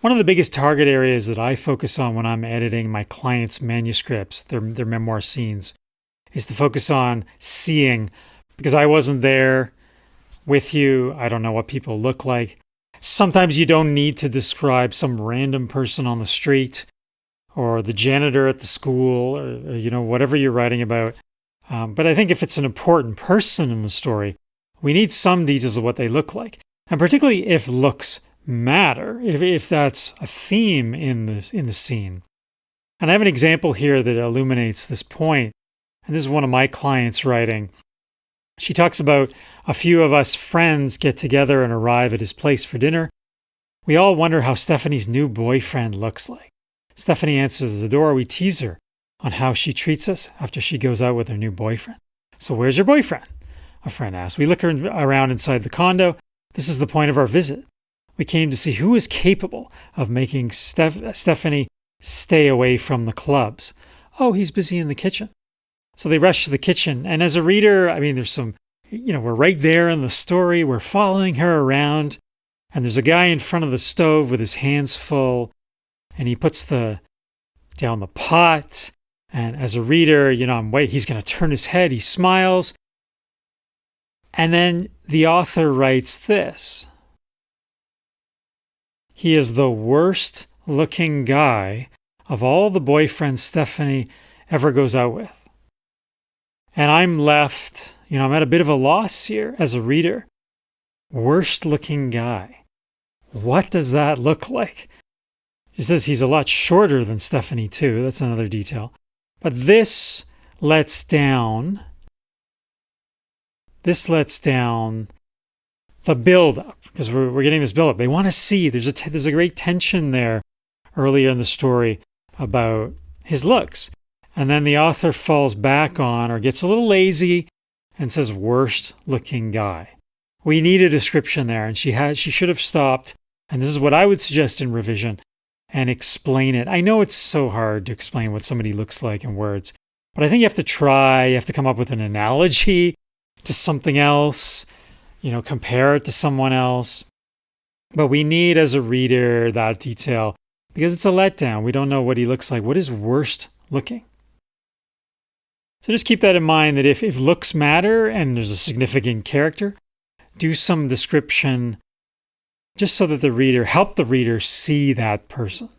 One of the biggest target areas that I focus on when I'm editing my clients' manuscripts, their memoir scenes, is to focus on seeing, because I wasn't there with you. I don't know what people look like. Sometimes you don't need to describe some random person on the street or the janitor at the school or whatever you're writing about. But I think if it's an important person in the story, we need some details of what they look like. And particularly if looks matter, if that's a theme in the scene. And I have an example here that illuminates this point. And this is one of my clients writing. She talks about a few of us friends get together and arrive at his place for dinner. We all wonder how Stephanie's new boyfriend looks like. Stephanie answers the door. We tease her on how she treats us after she goes out with her new boyfriend. So where's your boyfriend? A friend asks. We look around inside the condo. This is the point of our visit. We came to see who is capable of making Stephanie stay away from the clubs. Oh, he's busy in the kitchen. So they rush to the kitchen. And as a reader, there's some, we're right there in the story. We're following her around. And there's a guy in front of the stove with his hands full. And he puts down the pot. And as a reader, I'm waiting. He's going to turn his head. He smiles. And then the author writes this. He is the worst looking guy of all the boyfriends Stephanie ever goes out with. And I'm left, I'm at a bit of a loss here as a reader. Worst looking guy. What does that look like? She says he's a lot shorter than Stephanie too. That's another detail. But this lets down the build-up, because we're getting this build-up. They want to see. There's a great tension there earlier in the story about his looks. And then the author falls back on or gets a little lazy and says, worst looking guy. We need a description there. And she should have stopped. And this is what I would suggest in revision, and explain it. I know it's so hard to explain what somebody looks like in words, but I think you have to try. You have to come up with an analogy to something else, compare it to someone else. But we need, as a reader, that detail because it's a letdown. We don't know what he looks like. What is worst looking? So just keep that in mind, that if looks matter and there's a significant character, do some description just so that help the reader see that person.